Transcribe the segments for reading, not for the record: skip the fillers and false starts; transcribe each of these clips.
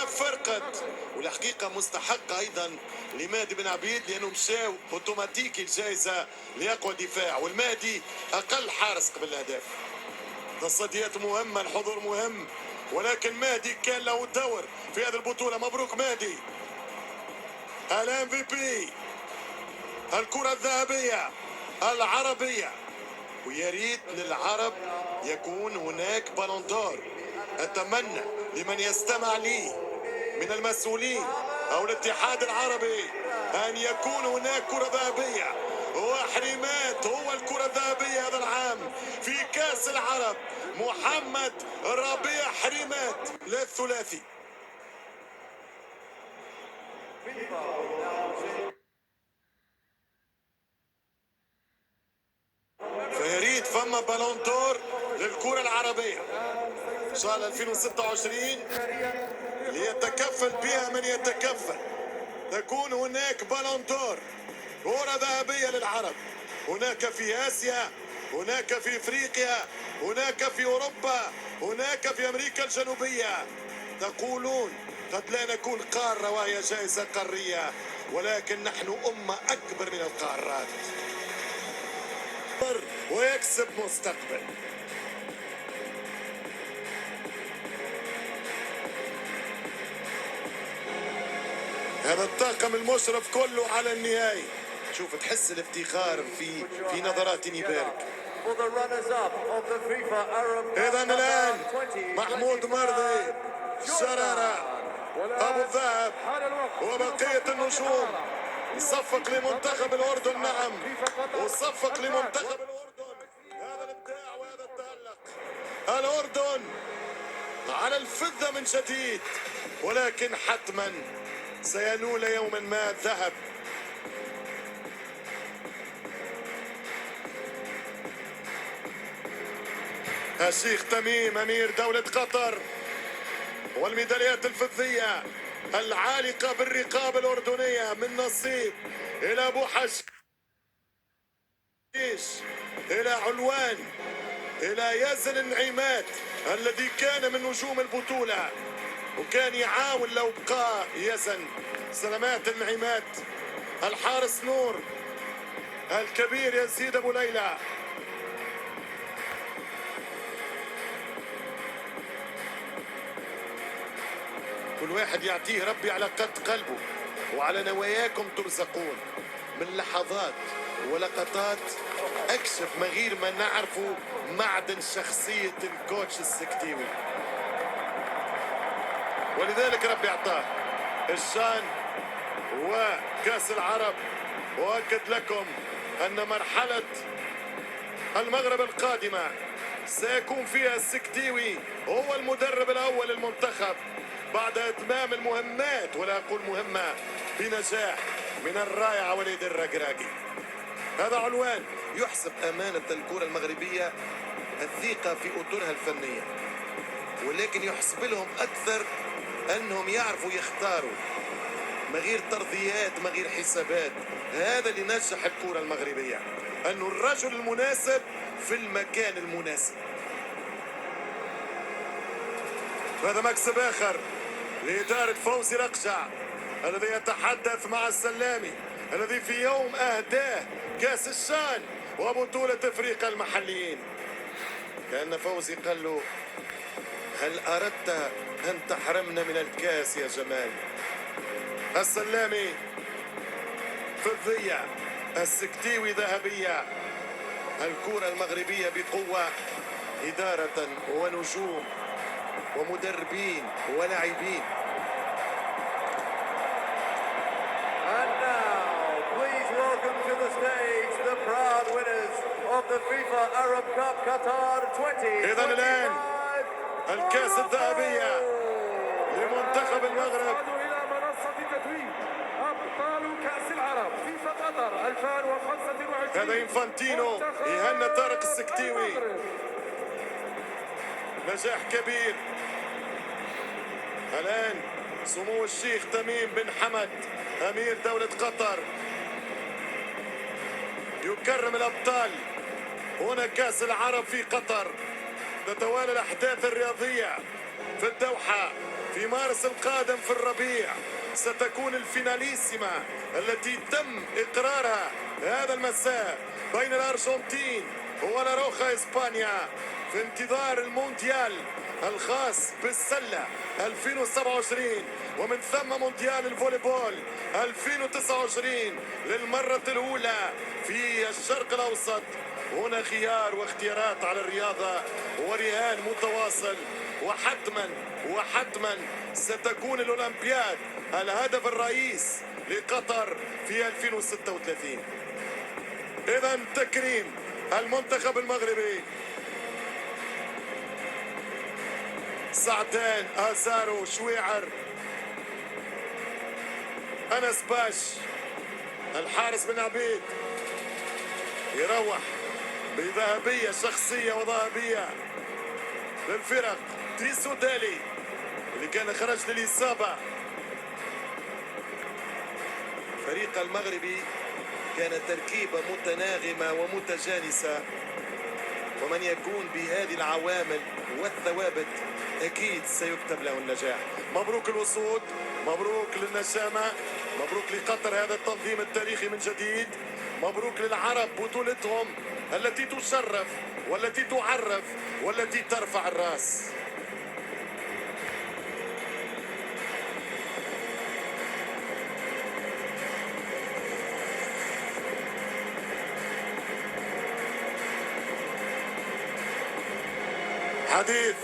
الأهداف فرقت، والحقيقة مستحقة أيضا لمهدي بن عبيد، لأنه مشاو أوتوماتيكي الجائزة لأقوى دفاع، والمهدي أقل حارس قبل الأهداف. تصديات مهمة، الحضور مهم، ولكن مهدي كان له دور في هذه البطولة. مبروك مهدي، الام في بي، الكرة الذهبية العربية. ويا ريت للعرب يكون هناك بالون دور. أتمنى لمن يستمع لي من المسؤولين أو الاتحاد العربي أن يكون هناك كرة ذهبية وحريمات. هو الكرة الذهبية هذا العام في كأس العرب محمد ربيع حريمات للثلاثي. فيريد فما بالون دور للكرة العربية إن شاء الله 2026 ليتكفل بها من يتكفل. تكون هناك بالون دور، كرة ذهبية للعرب، هناك في آسيا، هناك في إفريقيا، هناك في أوروبا، هناك في أمريكا الجنوبية. تقولون قد لا نكون قارة وهي جائزة قارية، ولكن نحن أمة أكبر من القارات ويكسب مستقبل. هذا الطاقم المشرف كله على النهائي. شوف تحس الافتخار في نظرات نيبارك. إذا الآن محمود مرضي، شرارة، أبو الذهب وبقية النجوم يصفق لمنتخب الأردن. نعم، وصفق لمنتخب الأردن. هذا الإبداع وهذا التألق. الأردن على الفذة من جديد، ولكن حتما سينول يوما ما الذهب. الشيخ تميم أمير دولة قطر، والميداليات الفضية العالقة بالرقاب الأردنية من نصيب إلى أبو حشيش، إلى علوان، إلى يزن النعيمات الذي كان من نجوم البطولة وكان يعاون لو بقى يزن. سلامات النعيمات، الحارس نور، الكبير يزيد أبو ليلى. كل واحد يعطيه ربي على قد قلبه، وعلى نواياكم ترزقون. من لحظات ولقطات اكشف من غير ما نعرفه معدن شخصية الكوتش السكتيوي، ولذلك ربي اعطاه الشان وكاس العرب. واكد لكم ان مرحلة المغرب القادمة سيكون فيها السكتيوي هو المدرب الاول للمنتخب بعد اتمام المهمات، ولا اقول مهمة بنجاح، من الرائع وليد الرقراقي. هذا علوان يحسب امانة الكرة المغربية الثقة في اطرها الفنية، ولكن يحسب لهم اكثر انهم يعرفوا يختاروا من غير ترضيات، من غير حسابات. هذا اللي نجح الكرة المغربية، انه الرجل المناسب في المكان المناسب. هذا مكسب اخر لإدارة فوزي رقشع الذي يتحدث مع السلامي الذي في يوم أهداه كأس الشان وبطولة أفريقيا المحليين. كأن فوزي قال له: هل أردت أن تحرمنا من الكاس يا جمال؟ السلامي فضية، السكتيوي ذهبية. الكرة المغربية بقوة، إدارة ونجوم ومدربين ولاعبين. And now, please welcome to the stage the proud winners of the FIFA Arab Cup Qatar 2025. إذن الآن الكأس الذهبية لمنتخب المغرب. إلى منصة تتويج أبطال كأس العرب فيفا قطر 2025. هذا إنفانتينو يهنى طارق السكتيوي، نجاح كبير. الآن سمو الشيخ تميم بن حمد أمير دولة قطر يكرم الأبطال. هنا كأس العرب في قطر، تتوالى الأحداث الرياضية في الدوحة في في مارس القادم في الربيع ستكون الفيناليسيما التي تم إقرارها هذا المساء بين الأرجنتين ولاروخا إسبانيا في انتظار المونديال الخاص بالسلة 2027 ومن ثم مونديال الفوليبول 2029 للمرة الأولى في الشرق الأوسط. هنا خيار واختيارات على الرياضة ورهان متواصل، وحتما ستكون الأولمبياد الهدف الرئيس لقطر في 2036. إذا تكريم المنتخب المغربي سعدان، آزارو، شويعر، أنس باش، الحارس بن عبيد يروح بذهبية شخصية وذهبية للفرق. تريسو دالي اللي كان خرج للإصابة. فريق المغربي كانت تركيبة متناغمة ومتجانسة، ومن يكون بهذه العوامل والثوابت أكيد سيكتب له النجاح. مبروك الوصول، مبروك للنشامة، مبروك لقطر هذا التنظيم التاريخي من جديد، مبروك للعرب بطولتهم التي تشرف والتي تعرف والتي ترفع الراس. حديث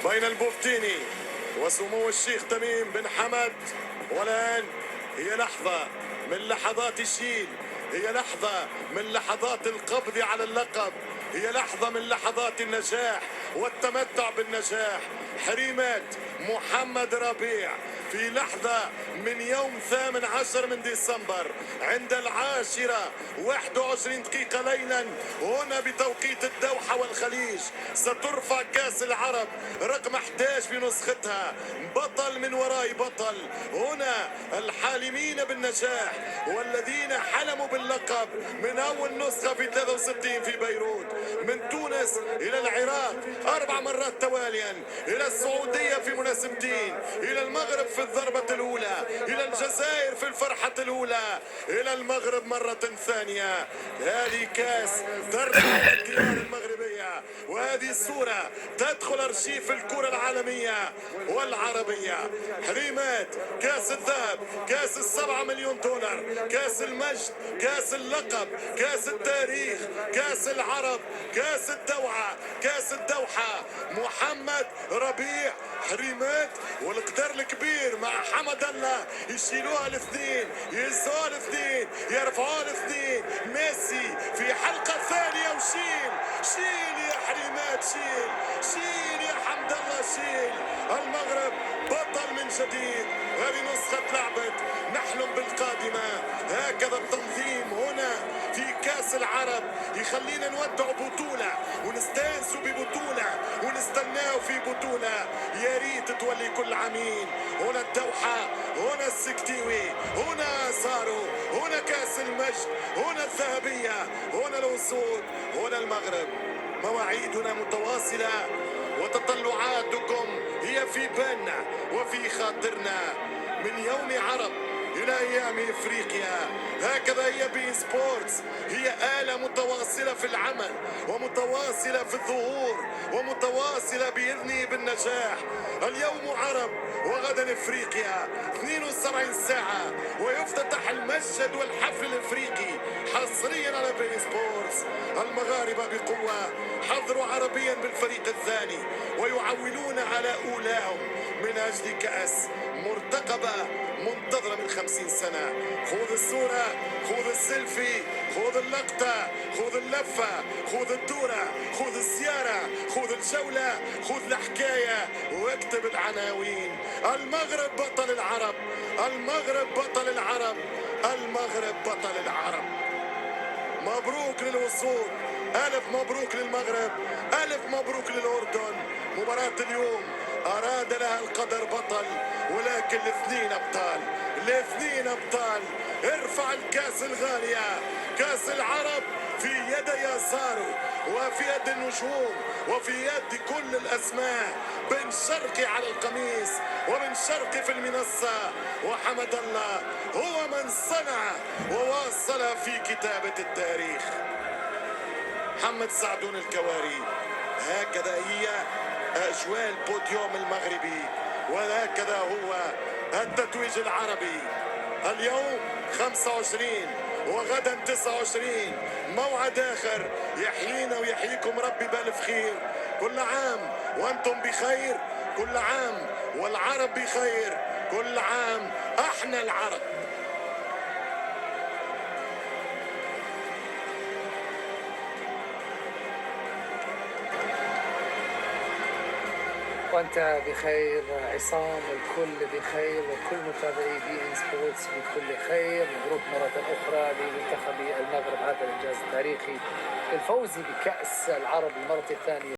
بين البوفتيني وسمو الشيخ تميم بن حمد، والآن هي لحظة من لحظات الشيل، هي لحظة من لحظات القبض على اللقب، هي لحظة من لحظات النجاح والتمتع بالنجاح. حريمات محمد ربيع في لحظة من يوم 18 من ديسمبر عند 10:21 ليلا هنا بتوقيت الدوحة والخليج سترفع كأس العرب رقم 11 في نسختها. بطل من وراء بطل، هنا الحالمين بالنجاح والذين حلموا باللقب من أول نسخة في 63 في بيروت، من تونس إلى العراق 4 مرات تواليا، إلى السعودية في مناسبتين، إلى المغرب في الضربة الأولى، إلى الجزائر في الفرحة الأولى، إلى المغرب مرة ثانية. هذه كاس ترفع الديار المغربية، وهذه الصورة تدخل أرشيف الكرة العالمية والعربية. حريمات كاس الذهب، كاس $7 مليون، كاس المجد، كاس اللقب، كاس التاريخ، كاس العرب، كاس الدوحة، كاس الدوحة. محمد ربيع حريمات والقدر الكبير مع حمد الله يشيلوها الاثنين، يهزوها الاثنين، يرفعوها الاثنين. ميسي في حلقة ثانية وشيل شيل يا حريمات، شيل يا حمد الله، شيل. المغرب بطل من جديد، هذه نسخة لعبت نحلم بالقادمة. هكذا التنظيم هنا في كاس العرب يخلينا نودع بطولة ونستانسوا ببطولة ونستناو في بطولة. يا ريت تولي كل عامين. هنا الدوحة، هنا السكتيوي، هنا صاروا، هنا كاس المجد، هنا الذهبية، هنا الوصول، هنا المغرب. مواعيدنا متواصلة وتطلعاتكم هي في بالنا وفي خاطرنا من يوم عرب إلى أيام إفريقيا. هكذا هي بي سبورتس، هي آلة متواصلة في العمل ومتواصلة في الظهور ومتواصلة بإذنه بالنجاح. اليوم عرب وغدا إفريقيا، 72 ساعة ويفتتح المشهد والحفل الإفريقي حصريا على بي سبورتس. المغاربة بقوة حضروا عربيا بالفريق الثاني ويعولون على أولاهم من أجل كأس مرتقبة منتظرة من 50 سنة. خذ الصورة، خذ السيلفي، خذ اللقطة، خذ اللفة، خذ الدورة، خذ الزيارة، خذ الجولة، خذ الحكاية واكتب العناوين. المغرب بطل العرب، المغرب بطل العرب، المغرب بطل العرب. مبروك للوصول، ألف مبروك للمغرب، ألف مبروك للأردن. مباراة اليوم أراد لها القدر بطل، ولكن الاثنين أبطال، الاثنين أبطال. ارفع الكاس الغالية، كاس العرب في يد يساره وفي يد النجوم وفي يد كل الأسماء. بن شرقي على القميص وبن شرقي في المنصة، وحمد الله هو من صنع وواصل في كتابة التاريخ. محمد سعدون الكواري. هكذا هي أجواء البوديوم المغربي، وهكذا هو التتويج العربي. اليوم 25 وغدا 29، موعد آخر يحيينا ويحييكم ربي بألف خير. كل عام وأنتم بخير، كل عام والعرب بخير، كل عام احنا العرب. وأنت بخير عصام، والكل بخير، وكل متابعي بي إن سبورتس بكل خير. مبروك مرة أخرى لمنتخب المغرب هذا الإنجاز التاريخي الفوز بكأس العرب المرة الثانية.